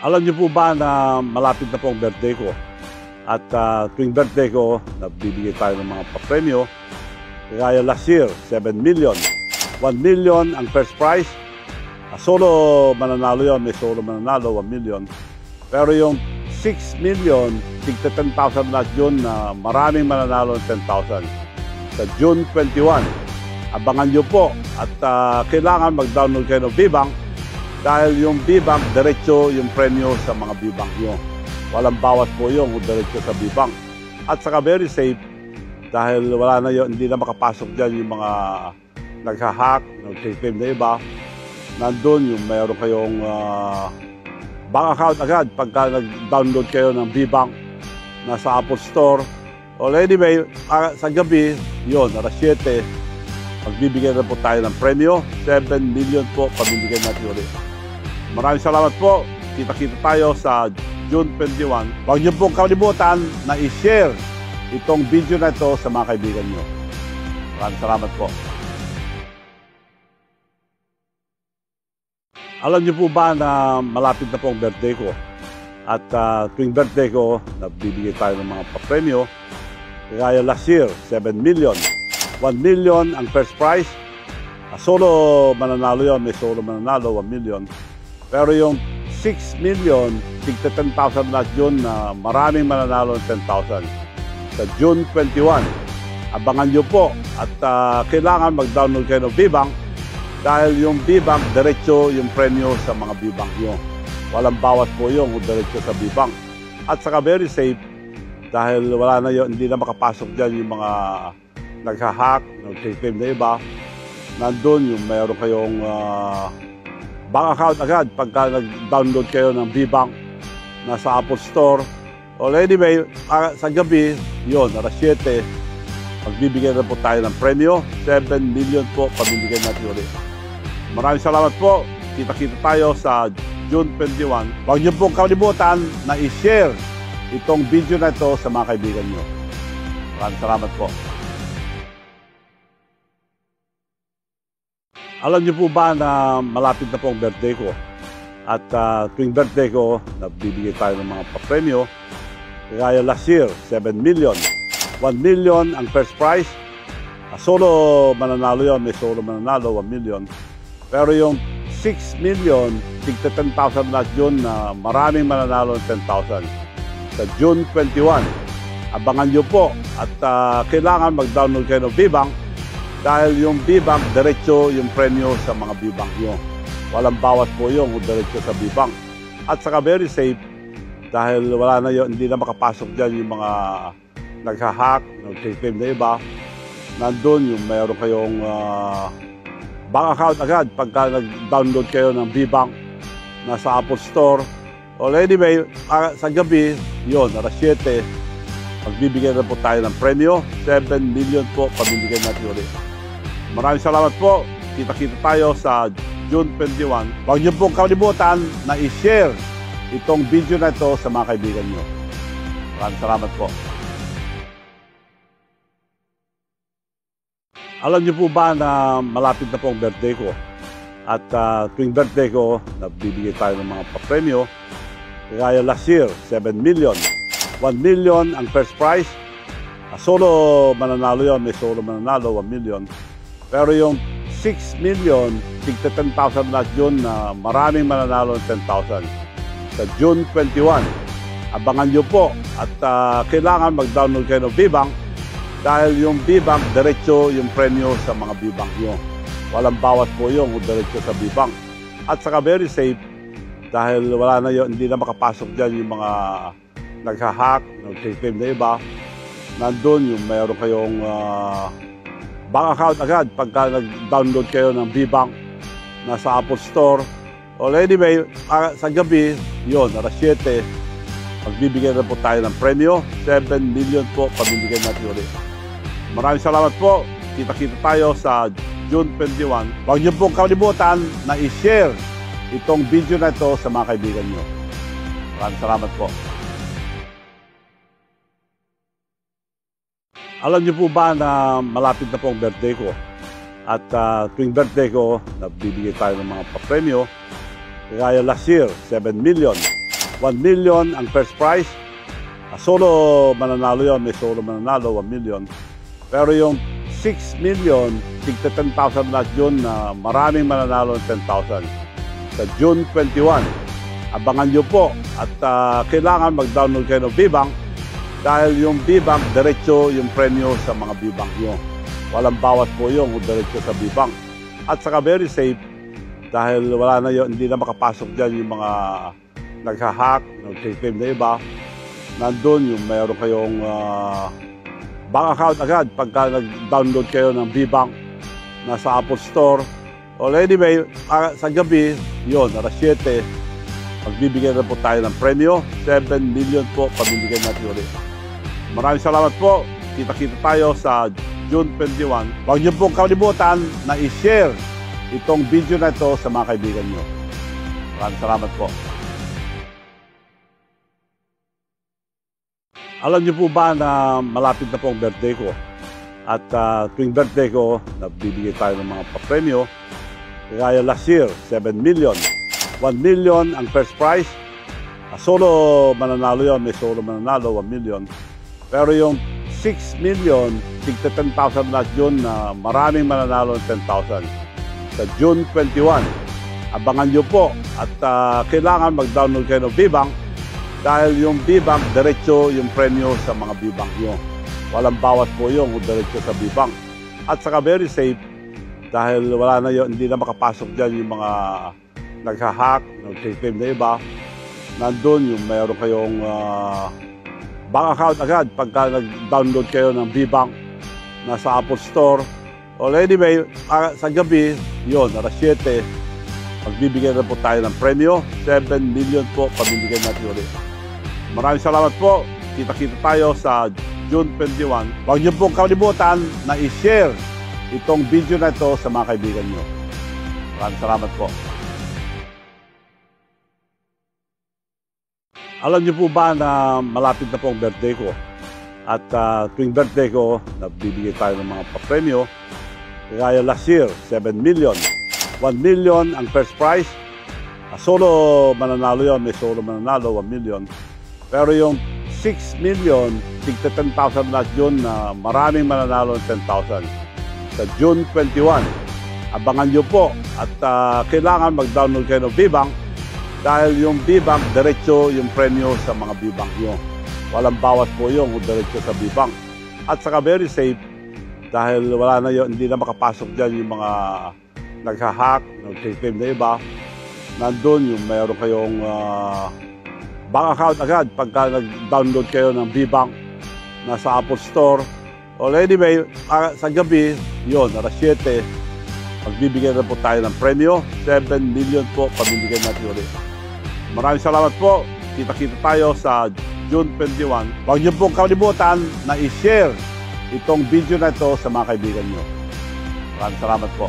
Alam niyo po ba na malapit na po ang birthday ko? At tuwing birthday ko, nagbibigay tayo ng mga papremyo. Kaya last year, 7 million. 1 million ang first prize. Solo mananalo yun, may solo mananalo, 1 million. Pero yung 6 million, tigta 10,000 lahat yun na maraming mananalo ng 10,000. Sa June 21, abangan nyo po at kailangan mag-download kayo ng VBank dahil yung VBank, diretso yung premyo sa mga VBank nyo. Walang bawas po yung diretso sa VBank. At saka very safe dahil wala na yun, hindi na makapasok dyan yung mga naghahack, nag-claim na iba. Nandun yung mayroon kayong bank account agad pagka nag-download kayo ng VBank nasa Apple Store. O anyway, sa gabi, yun, alas 7, magbibigyan na po tayo ng premyo. 7 million po, pamibigyan natin ulit. Maraming salamat po. Kita-kita tayo sa June 21. Huwag niyo pong kalimutan na i-share itong video na ito sa mga kaibigan niyo. Maraming salamat po. Alam niyo po ba na malapit na po ang birthday ko? At tuwing birthday ko, nagbibigay tayo ng mga papremyo. Kaya last year, 7 million. 1 million ang first prize. Solo mananalo yun, may solo mananalo, 1 million. Pero yung 6 million, tigta 10,000 lahat yun na maraming mananalo ng 10,000. Sa June 21, abangan nyo po at kailangan mag-download kayo ng VBank dahil yung VBank, diretso yung premyo sa mga VBank nyo. Walang bawas po yung diretso sa VBank. At saka very safe dahil wala na yun, hindi na makapasok dyan yung mga naghahack, nag-claim na iba. Nandun yung mayroon kayong bank account agad pagka nag-download kayo ng VBank nasa Apple Store. O anyway, sa gabi, yun, alas 7, magbibigyan na po tayo ng premyo. 7 million po, pamibigyan natin ulit. Maraming salamat po. Kita-kita tayo sa June 21. Huwag niyo pong kalimutan na i-share itong video na ito sa mga kaibigan niyo. Maraming salamat po. Alam niyo po ba na malapit na po ang birthday ko? At tuwing birthday ko, nagbibigay tayo ng mga papremyo. Kaya last year, 7 million. 1 million ang first prize. Solo mananalo yun, may solo mananalo, 1 million. Pero yung 6 million, tigta 10,000 lahat yun na maraming mananalo ng 10,000. Sa June 21, abangan nyo po at kailangan mag-download kayo ng VBank dahil yung VBank, diretso yung premyo sa mga VBank nyo. Walang bawas po yung diretso sa VBank. At saka very safe dahil wala na yun, hindi na makapasok dyan yung mga naghahack, nag-claim na iba. Nandun yung mayroon kayong bank account agad pagka nag-download kayo ng VBank nasa Apple Store. O anyway, sa gabi, yun, alas 7, magbibigyan na po tayo ng premyo. 7 million po, pamibigyan natin ulit. Maraming salamat po. Kita-kita tayo sa June 21. Huwag niyo pong kalimutan na i-share itong video na ito sa mga kaibigan niyo. Maraming salamat po. Alam niyo po ba na malapit na po ang birthday ko? At tuwing birthday ko, nagbibigay tayo ng mga papremyo. Kaya last year, 7 million. 1 million ang first prize. Solo mananalo yun, may solo mananalo, 1 million. Pero yung 6 million, tigta 10,000 lahat yun na maraming mananalo ng 10,000. Sa June 21, abangan nyo po at kailangan mag-download kayo ng VBank dahil yung VBank, diretso yung premyo sa mga VBank nyo. Walang bawas po yung diretso sa VBank. At saka very safe dahil wala na yun, hindi na makapasok dyan yung mga naghahack, nag-claim na iba. Nandun yung mayroon kayong bank account agad pagka nag-download kayo ng VBank nasa Apple Store. O anyway, sa gabi, yun, alas 7, magbibigyan na po tayo ng premyo. 7 million po, pamibigyan natin ulit. Maraming salamat po. Kita-kita tayo sa June 21. Huwag niyo pong kalimutan na i-share itong video na ito sa mga kaibigan niyo. Maraming salamat po. Alam niyo po ba na malapit na po ang birthday ko? At tuwing birthday ko, nagbibigay tayo ng mga papremyo. Kaya last year, 7 million. 1 million ang first prize. Solo mananalo yun, may solo mananalo, 1 million. Pero yung 6 million, tigta 10,000 lahat yun na maraming mananalo ng 10,000. Sa June 21, abangan nyo po at kailangan mag-download kayo ng Bbank dahil yung Bbank, diretso yung premyo sa mga Bbank nyo. Walang bawas po yung diretso sa Bbank. At saka very safe dahil wala na yun, hindi na makapasok dyan yung mga naghahack, nag-claim na iba. Nandun yung mayroon kayong bank account agad pagka nag-download kayo ng Bbank nasa Apple Store. O anyway, sa gabi, yun, alas 7, magbibigyan na po tayo ng premyo. 7 million po, pamibigyan natin ulit. Maraming salamat po. Kita-kita tayo sa June 21. Huwag niyo pong kalimutan na i-share itong video na ito sa mga kaibigan niyo. Maraming salamat po. Alam niyo po ba na malapit na po ang birthday ko? At tuwing birthday ko, nagbibigay tayo ng mga papremyo. Kaya last year, 7 million. 1 million ang first prize. Solo mananalo yun, may solo mananalo, 1 million. Pero yung 6 million, tigta 10,000 lahat yun na maraming mananalo ng 10,000. Sa June 21, abangan nyo po at kailangan mag-download kayo ng Bbank dahil yung Bbank, diretso yung premyo sa mga Bbank nyo. Walang bawas po yung diretso sa Bbank. At saka very safe dahil wala na yun, hindi na makapasok dyan yung mga naghahack, nag-claim na iba. Nandun yung mayroon kayong bank account agad pagka nag-download kayo ng Bbank nasa Apple Store. O anyway, sa gabi, yun, alas 7, magbibigyan na po tayo ng premyo. 7 million po, pamibigyan natin ulit. Maraming salamat po. Kita-kita tayo sa June 21. Huwag niyo pong kalimutan na i-share itong video na ito sa mga kaibigan niyo. Maraming salamat po. Alam niyo po ba na malapit na po ang birthday ko? At tuwing birthday ko, nagbibigay tayo ng mga papremyo. Kaya last year, 7 million. 1 million ang first prize. Solo mananalo yun, may solo mananalo, 1 million. Pero yung 6 million, tigta 10,000 lahat yun na maraming mananalo ng 10,000. Sa June 21, abangan nyo po at kailangan mag-download kayo ng Bbank dahil yung Bbank, diretso yung premyo sa mga Bbank nyo. Walang bawas po yung diretso sa Bbank. At saka very safe dahil wala na yun, hindi na makapasok dyan yung mga naghahack, nag-claim na iba. Nandun yung mayroon kayong bank account agad pagka nag-download kayo ng Bbank nasa Apple Store. O anyway, sa gabi, yun, alas 7, magbibigyan na po tayo ng premyo. 7 million po, pamibigyan natin ulit. Maraming salamat po. Kita-kita tayo sa June 21. Huwag niyo pong kalimutan na i-share itong video na ito sa mga kaibigan niyo. Maraming salamat po.